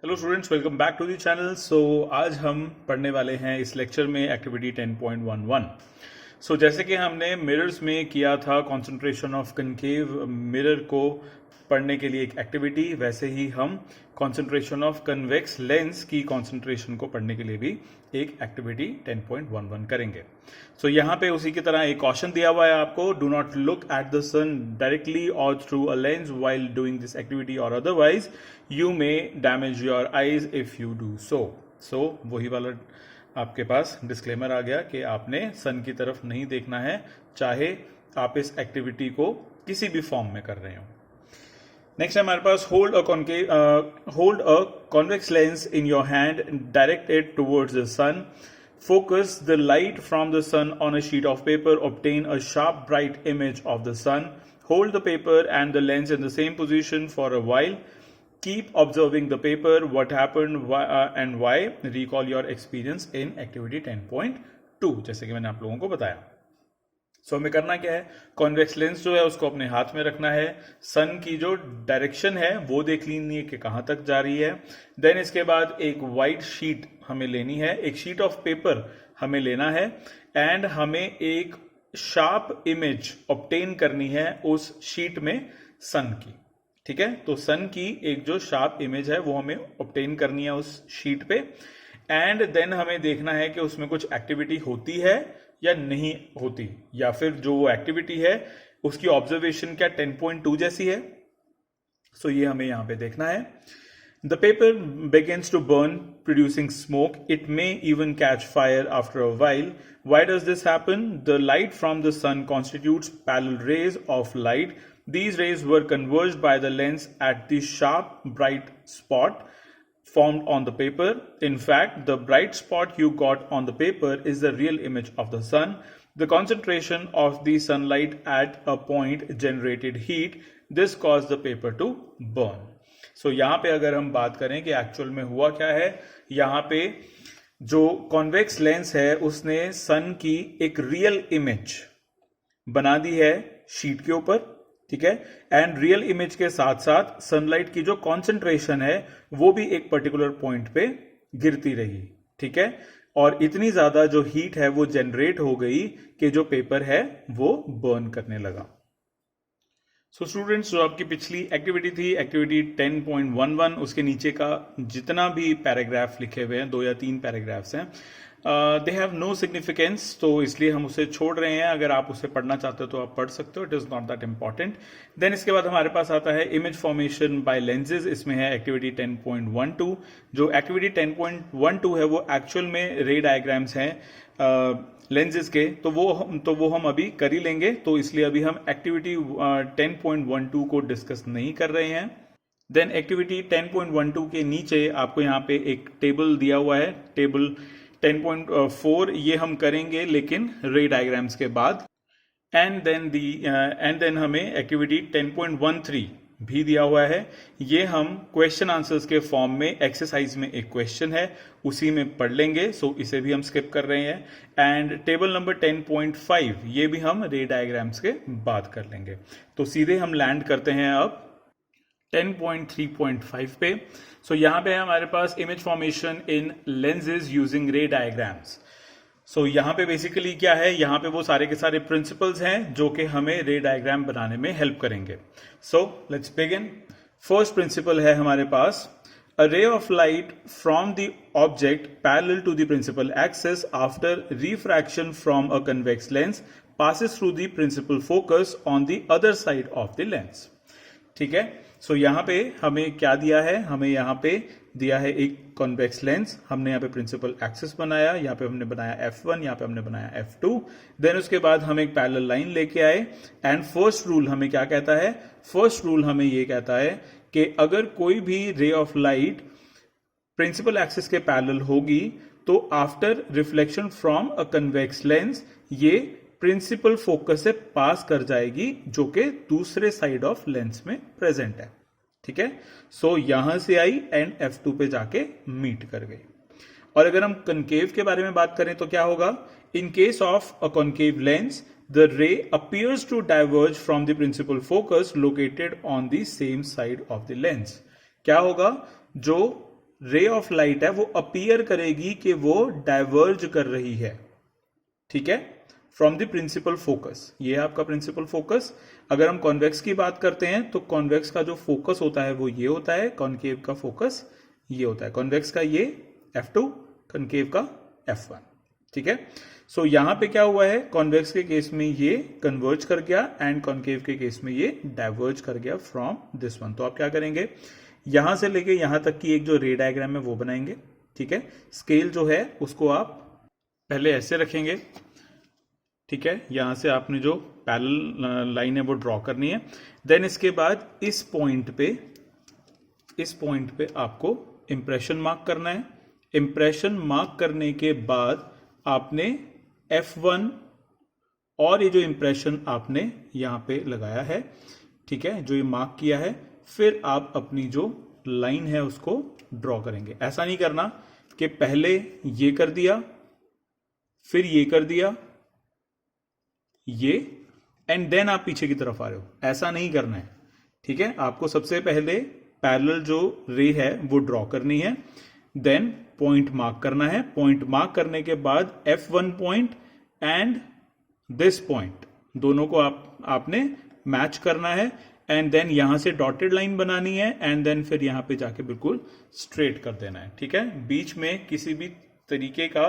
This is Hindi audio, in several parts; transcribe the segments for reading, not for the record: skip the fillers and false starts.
Hello students, welcome back to the channel. आज हम पढ़ने वाले हैं इस लेक्चर में एक्टिविटी 10.11। जैसे कि हमने मिरर्स में किया था कंसंट्रेशन ऑफ कनकेव मिरर को पढ़ने के लिए एक एक्टिविटी, वैसे ही हम कंसंट्रेशन ऑफ कन्वेक्स लेंस की कंसंट्रेशन को पढ़ने के लिए भी एक एक्टिविटी 10.11 करेंगे। यहाँ पे उसी की तरह एक क्वेश्चन दिया हुआ है आपको, do not look at the sun directly और through a lens while doing this activity और otherwise you may damage your eyes if you do so वही वाला आपके पास डिस्क्लेमर आ गया कि आपने सन की तरफ नहीं देखना है, चाहे आप इस एक्टिविटी को किसी भी फॉर्म में कर रहे हो। नेक्स्ट है हमारे पास hold a convex lens in your hand, direct it towards the sun, focus the light from the sun on a sheet of paper, obtain a sharp bright image of the sun, hold the paper and the lens in the same position for a while, keep observing the paper, what happened and why, recall your experience in activity 10.2 जैसे कि मैंने आप लोगों को बताया। हमें करना क्या है, कॉन्वेक्स लेंस जो है उसको अपने हाथ में रखना है, सन की जो डायरेक्शन है वो देख लेनी है कि कहां तक जा रही है। देन इसके बाद एक वाइट शीट हमें लेनी है, एक शीट ऑफ पेपर हमें लेना है एंड हमें एक शार्प इमेज ऑब्टेन करनी है उस शीट में सन की। ठीक है, तो सन की एक जो शार्प इमेज है वो हमें ऑब्टेन करनी है उस शीट पे एंड देन हमें देखना है कि उसमें कुछ एक्टिविटी होती है या नहीं होती, या फिर जो वो एक्टिविटी है उसकी ऑब्जर्वेशन क्या 10.2 जैसी है। ये हमें यहां पे देखना है। The paper begins to burn producing smoke, it may even catch fire after a while. Why does this happen? The light from the sun constitutes parallel rays of light. These rays were converged by the lens at the sharp bright spot formed on the paper. In fact, the bright spot you got on the paper is the real image of the sun. The concentration of the sunlight at a point generated heat. This caused the paper to burn. यहाँ पे अगर हम बात करें कि एक्चुअल में हुआ क्या है, यहाँ पे जो कॉन्वेक्स लेंस है उसने सन की एक रियल इमेज बना दी है शीट के ऊपर। ठीक है, एंड रियल इमेज के साथ साथ सनलाइट की जो कॉन्सेंट्रेशन है वो भी एक पर्टिकुलर पॉइंट पे गिरती रही। ठीक है, और इतनी ज्यादा जो हीट है वो जनरेट हो गई कि जो पेपर है वो बर्न करने लगा। स्टूडेंट्स, जो आपकी पिछली एक्टिविटी थी एक्टिविटी 10.11, उसके नीचे का जितना भी पैराग्राफ लिखे हुए हैं, 2 या 3 पैराग्राफ्स हैं, दे हैव नो सिग्निफिकेंस, तो इसलिए हम उसे छोड़ रहे हैं। अगर आप उसे पढ़ना चाहते हो तो आप पढ़ सकते हो, it is not that important. Then इसके बाद हमारे पास आता है इमेज फॉर्मेशन बाय लेंसेज, इसमें है एक्टिविटी 10.12। जो एक्टिविटी 10.12 है वो एक्चुअल में रे डायग्राम्स हैं लेंसेज के, तो वो हम अभी कर ही लेंगे, तो इसलिए अभी हम एक्टिविटी 10.12 को डिस्कस नहीं कर रहे हैं। देन एक्टिविटी 10.12 के नीचे आपको यहाँ पे एक टेबल दिया हुआ है, टेबल 10.4, ये हम करेंगे लेकिन रे डायग्राम्स के बाद। एंड देन हमें एक्टिविटी 10.13 भी दिया हुआ है, ये हम क्वेश्चन आंसर्स के फॉर्म में, एक्सरसाइज में एक क्वेश्चन है उसी में पढ़ लेंगे, इसे भी हम स्किप कर रहे हैं। एंड टेबल नंबर 10.5 ये भी हम रे डायग्राम्स के बाद कर लेंगे। तो सीधे हम लैंड करते हैं अब 10.3.5 पे। यहाँ पे हमारे पास image formation in lenses using ray diagrams. यहाँ पे बेसिकली क्या है, यहाँ पे वो सारे के सारे प्रिंसिपल्स हैं जो कि हमें रे डायग्राम बनाने में हेल्प करेंगे। Let's begin. फर्स्ट प्रिंसिपल है हमारे पास, a ray of light from the object parallel to the principal axis after refraction from a convex lens passes through the principal focus on the other side of the lens. ठीक है, यहाँ पे हमें क्या दिया है, हमें यहाँ पे दिया है एक कॉन्वेक्स लेंस, हमने यहाँ पे प्रिंसिपल एक्सिस बनाया, यहाँ पे हमने बनाया F1, यहाँ पे हमने बनाया F2। देन उसके बाद हम एक पैरेलल लाइन लेके आए एंड फर्स्ट रूल हमें क्या कहता है, फर्स्ट रूल हमें ये कहता है कि अगर कोई भी ray of light principal axis के पैरेलल होगी तो after reflection from a convex lens ये प्रिंसिपल फोकस से पास कर जाएगी जो कि दूसरे साइड ऑफ लेंस में प्रेजेंट है। ठीक है, यहां से आई एंड F2 पे जाके मीट कर गई। और अगर हम कनकेव के बारे में बात करें तो क्या होगा, in case of a concave lens the ray appears to diverge from the principal focus located on the same side of the lens. क्या होगा, जो रे ऑफ लाइट है वो अपीयर करेगी कि वो डाइवर्ज कर रही है, ठीक है, फ्रॉम द प्रिंसिपल फोकस। ये है आपका प्रिंसिपल फोकस। अगर हम कॉन्वेक्स की बात करते हैं तो कॉन्वेक्स का जो फोकस होता है वो ये होता है, कॉन्केव का फोकस ये होता है। कॉन्वेक्स का ये F2, कॉन्केव का F1, ठीक है। सो यहां पे क्या हुआ है, कॉन्वेक्स के केस में ये कन्वर्ज कर गया एंड कॉन्केव के केस में ये डाइवर्ज कर गया फ्रॉम दिस वन। तो आप क्या करेंगे, यहां से लेके यहां तक की एक जो रे डायग्राम है वो बनाएंगे, ठीक है। स्केल जो है उसको आप पहले ऐसे रखेंगे, ठीक है। यहां से आपने जो पैरेलल लाइन है वो ड्रॉ करनी है। देन इसके बाद इस पॉइंट पे आपको इंप्रेशन मार्क करना है। इंप्रेशन मार्क करने के बाद आपने F1 और ये जो इंप्रेशन आपने यहां पे लगाया है, ठीक है, जो ये मार्क किया है, फिर आप अपनी जो लाइन है उसको ड्रॉ करेंगे। ऐसा नहीं करना कि पहले ये कर दिया फिर ये कर दिया ये एंड देन आप पीछे की तरफ आ रहे हो, ऐसा नहीं करना है, ठीक है। आपको सबसे पहले पैरेलल जो रे है वो ड्रॉ करनी है, देन पॉइंट मार्क करना है। पॉइंट मार्क करने के बाद F1 point and this point दोनों को आपने मैच करना है एंड देन यहां से डॉटेड लाइन बनानी है एंड देन फिर यहां पे जाके बिल्कुल स्ट्रेट कर देना है, ठीक है। बीच में किसी भी तरीके का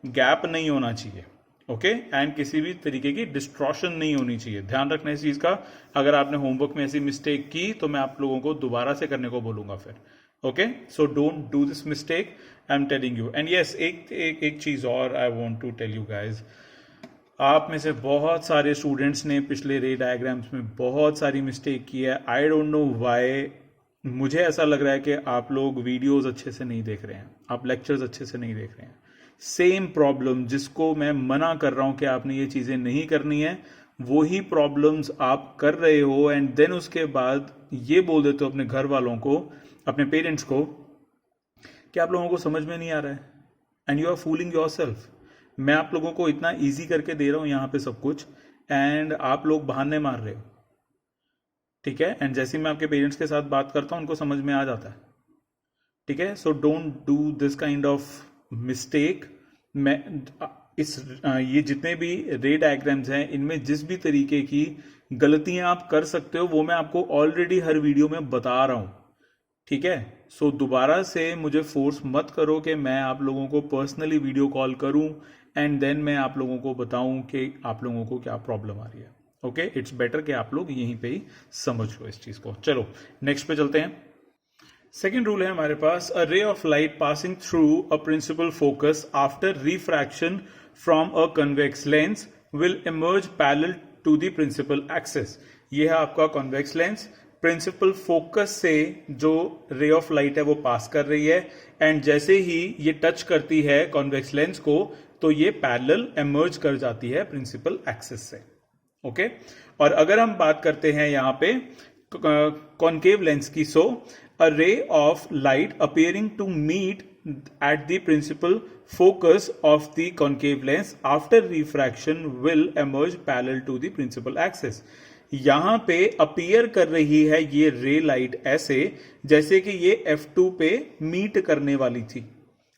गैप नहीं होना चाहिए, ओके, एंड किसी भी तरीके की डिस्ट्रॉशन नहीं होनी चाहिए। ध्यान रखना इस चीज का। अगर आपने होमवर्क में ऐसी मिस्टेक की तो मैं आप लोगों को दोबारा से करने को बोलूंगा फिर, okay. So don't do this mistake, I am telling you. And yes, एक चीज और I want to tell you guys, आप में से बहुत सारे स्टूडेंट्स ने पिछले रे डायग्राम्स में बहुत सारी मिस्टेक की है। आई डोंट नो व्हाई, मुझे ऐसा लग रहा है कि आप लोग वीडियोस अच्छे से नहीं देख रहे हैं, आप लेक्चर्स अच्छे से नहीं देख रहे हैं। सेम प्रॉब्लम जिसको मैं मना कर रहा हूं कि आपने ये चीजें नहीं करनी है, वो ही प्रॉब्लम्स आप कर रहे हो एंड देन उसके बाद ये बोल देते हो अपने घर वालों को, अपने पेरेंट्स को, कि आप लोगों को समझ में नहीं आ रहा है and you are fooling yourself. मैं आप लोगों को इतना इजी करके दे रहा हूं यहां पे सब कुछ एंड आप लोग बहाने मार रहे हो, ठीक है। एंड जैसे मैं आपके पेरेंट्स के साथ बात करता हूं उनको समझ में आ जाता है, ठीक है। सो don't do this kind of mistake. मैं ये जितने भी रे डायग्राम्स हैं इनमें जिस भी तरीके की गलतियां आप कर सकते हो वो मैं आपको ऑलरेडी हर वीडियो में बता रहा हूं, ठीक है। सो दोबारा से मुझे फोर्स मत करो कि मैं आप लोगों को पर्सनली वीडियो कॉल करूं एंड देन मैं आप लोगों को बताऊं कि आप लोगों को क्या प्रॉब्लम आ रही है, ओके। इट्स बेटर कि आप लोग यहीं पे ही समझ लो इस चीज को। चलो नेक्स्ट पे चलते हैं। सेकेंड रूल है हमारे पास, a ray of light passing through a principal focus after refraction from a convex lens will emerge parallel to the principal axis. ये है आपका कॉन्वेक्स लेंस, प्रिंसिपल फोकस से जो रे ऑफ लाइट है वो पास कर रही है एंड जैसे ही ये टच करती है कॉन्वेक्स लेंस को तो ये पैरेलल इमर्ज कर जाती है प्रिंसिपल एक्सिस से, ओके। और अगर हम बात करते हैं यहां पे कॉन्केव लेंस की, सो a ray of light appearing to meet at the principal focus of the concave lens after refraction will emerge parallel to the principal axis। यहां पे अपीयर कर रही है ये रे लाइट ऐसे जैसे कि ये F2 पे मीट करने वाली थी,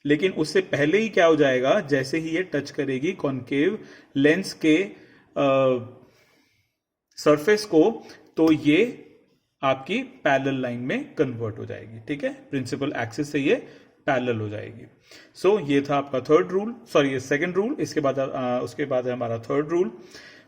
लेकिन उससे पहले ही क्या हो जाएगा, जैसे ही ये टच करेगी कॉन्केव लेंस के सरफेस को तो ये आपकी पैरेलल लाइन में कन्वर्ट हो जाएगी, ठीक है। प्रिंसिपल एक्सिस से ये पैरेलल हो जाएगी। सो ये था आपका थर्ड रूल, सॉरी ये सेकंड रूल। इसके बाद उसके बाद है हमारा थर्ड रूल।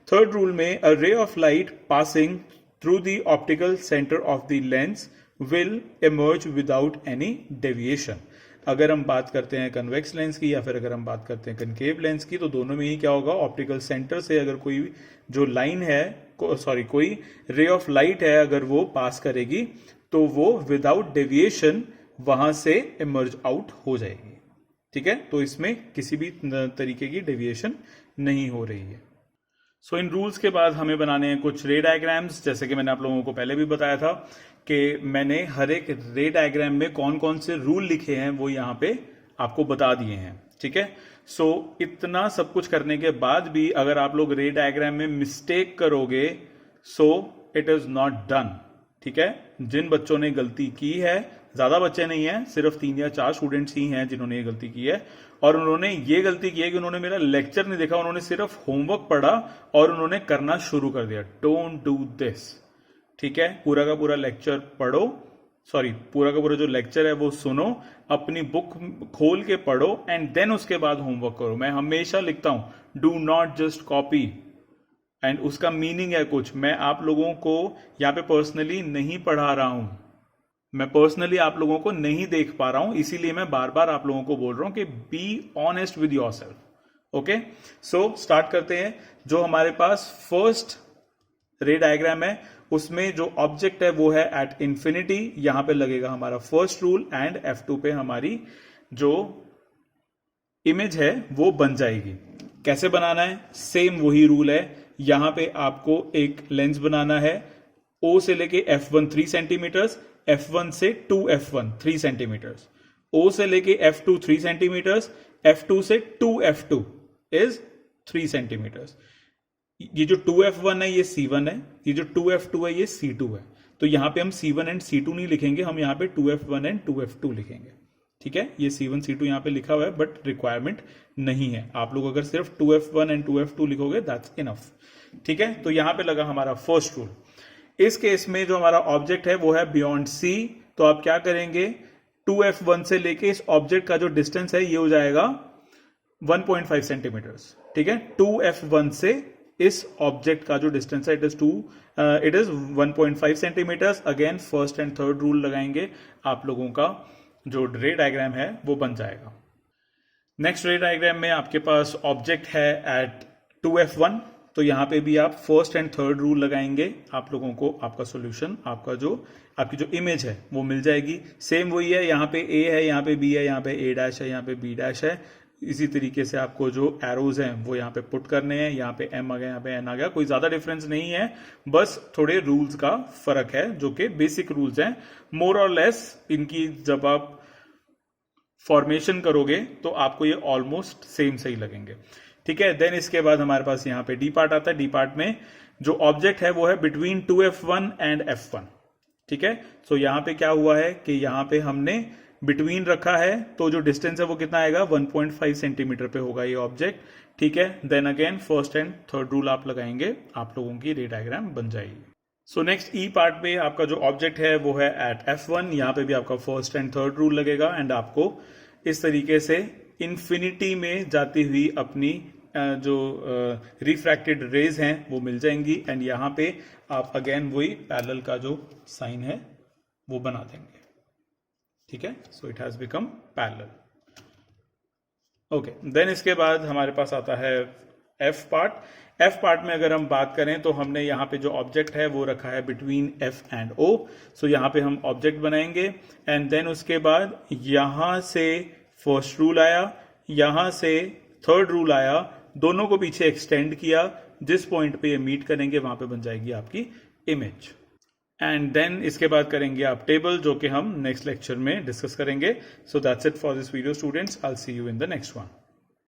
थर्ड रूल में a ray of light passing through the optical centre of the lens will emerge without any deviation. अगर हम बात करते हैं कन्वेक्स लेंस की या फिर अगर हम बात करते हैं कनकेव लेंस की, तो दोनों में ही क्या होगा, ऑप्टिकल सेंटर से अगर कोई जो लाइन है, कोई रे ऑफ लाइट है अगर वो पास करेगी तो वो विदाउट डेविएशन वहां से इमर्ज आउट हो जाएगी, ठीक है। तो इसमें किसी भी तरीके की डेविएशन नहीं हो रही है। सो इन रूल्स के बाद हमें बनाने हैं कुछ रे डायग्राम्स। जैसे कि मैंने आप लोगों को पहले भी बताया था कि मैंने हर एक रे डायग्राम में कौन कौन से रूल लिखे हैं वो यहाँ पे आपको बता दिए हैं, ठीक है। सो इतना सब कुछ करने के बाद भी अगर आप लोग रे डायग्राम में मिस्टेक करोगे so it is not done, ठीक है। जिन बच्चों ने गलती की है ज़्यादा बच्चे नहीं हैं, सिर्फ 3 या 4 स्टूडेंट्स ही हैं जिन्होंने ये गलती की है। और उन्होंने ये गलती की है कि उन्होंने मेरा लेक्चर नहीं देखा, उन्होंने सिर्फ होमवर्क पढ़ा और उन्होंने करना शुरू कर दिया। डोंट डू दिस, ठीक है। पूरा का पूरा लेक्चर पढ़ो, सॉरी पूरा का पूरा जो लेक्चर है वो सुनो, अपनी बुक खोल के पढ़ो एंड देन उसके बाद होमवर्क करो। मैं हमेशा लिखता हूं do not just copy, and उसका मीनिंग है कुछ। मैं आप लोगों को यहाँ पे पर्सनली नहीं पढ़ा रहा हूं, मैं पर्सनली आप लोगों को नहीं देख पा रहा हूं, इसीलिए मैं बार बार आप लोगों को बोल रहा हूं कि be honest with yourself. Okay, so start करते हैं। जो हमारे पास फर्स्ट रे डायग्राम है उसमें जो ऑब्जेक्ट है वो है एट इंफिनिटी, यहां पे लगेगा हमारा फर्स्ट रूल एंड F2 पे हमारी जो इमेज है वो बन जाएगी। कैसे बनाना है, सेम वही रूल है। यहां पे आपको एक लेंस बनाना है, O से लेके F1 3 सेंटीमीटर्स, F1 से 2F1 3 सेंटीमीटर्स, O से लेके F2 3 सेंटीमीटर्स, F2 से 2F2 इज 3 सेंटीमीटर्स। ये जो 2F1 है ये C1 है, ये जो 2F2 है ये C2 है। तो यहां पे हम C1 एंड C2 नहीं लिखेंगे, हम यहां पे 2F1 एंड 2F2 लिखेंगे, ठीक है। ये C1 C2 यहां पे लिखा हुआ है बट रिक्वायरमेंट नहीं है। आप लोग अगर सिर्फ 2F1 एंड 2F2 लिखोगे दैट्स इनफ, ठीक है। तो यहां पे लगा हमारा फर्स्ट रूल। इस केस में जो हमारा ऑब्जेक्ट है वो है बियॉन्ड C, तो आप क्या करेंगे, 2F1 से लेके इस ऑब्जेक्ट का जो डिस्टेंस है ये हो जाएगा 1.5 सेंटीमीटर्स, ठीक है। 2F1 से इस ऑब्जेक्ट का जो डिस्टेंस है it is 1.5 centimetres. Again first and third rule लगाएंगे, आप लोगों का जो रे डायग्राम है वो बन जाएगा। नेक्स्ट रे डायग्राम में आपके पास ऑब्जेक्ट है एट 2F1, तो यहां पे भी आप फर्स्ट एंड थर्ड रूल लगाएंगे, आप लोगों को आपका सॉल्यूशन, आपकी जो इमेज है वो मिल जाएगी। सेम वही है, यहाँ पे A है, यहाँ पे B है, यहाँ पे A डैश है, यहाँ पे B डैश है। इसी तरीके से आपको जो एरोज हैं वो यहाँ पे पुट करने हैं, यहाँ पे M आ गया, यहाँ पे N आ गया। कोई ज्यादा डिफरेंस नहीं है, बस थोड़े रूल्स का फर्क है जो कि बेसिक रूल्स हैं। मोर और लेस इनकी जब आप फॉर्मेशन करोगे तो आपको ये ऑलमोस्ट सेम सही लगेंगे, ठीक है। देन इसके बाद हमारे पास यहाँ पे डी पार्ट आता है। डी पार्ट में जो ऑब्जेक्ट है वो है बिटवीन 2F1 एंड F1, ठीक है। सो यहाँ पे क्या हुआ है कि यहाँ पे हमने बिटवीन रखा है, तो जो डिस्टेंस है वो कितना आएगा, 1.5 सेंटीमीटर पे होगा ये ऑब्जेक्ट, ठीक है। Then again first and third rule आप लगाएंगे, आप लोगों की रे डायग्राम बन जाएगी। सो नेक्स्ट ई पार्ट पे आपका जो ऑब्जेक्ट है वो है एट F1, यहाँ पे भी आपका फर्स्ट एंड थर्ड रूल लगेगा एंड आपको इस तरीके से इंफिनिटी में जाती हुई अपनी जो रिफ्रैक्टेड रेज हैं वो मिल जाएंगी एंड यहाँ पे आप अगेन वही पैरेलल का जो साइन है वो बना देंगे, ठीक है। So it has become parallel. Okay, then इसके बाद हमारे पास आता है F पार्ट। F पार्ट में अगर हम बात करें तो हमने यहाँ पे जो ऑब्जेक्ट है वो रखा है बिटवीन F एंड O। सो यहाँ पे हम ऑब्जेक्ट बनाएंगे एंड देन उसके बाद यहाँ से फर्स्ट रूल आया, यहाँ से थर्ड रूल आया, दोनों को पीछे एक्सटेंड किया, जिस पॉइंट पे ये मीट करेंगे वहां पे बन जाएगी आपकी इमेज। एंड देन इसके बाद करेंगे आप टेबल, जो कि हम नेक्स्ट लेक्चर में डिस्कस करेंगे। So that's it for this video students, I will see you in the next one.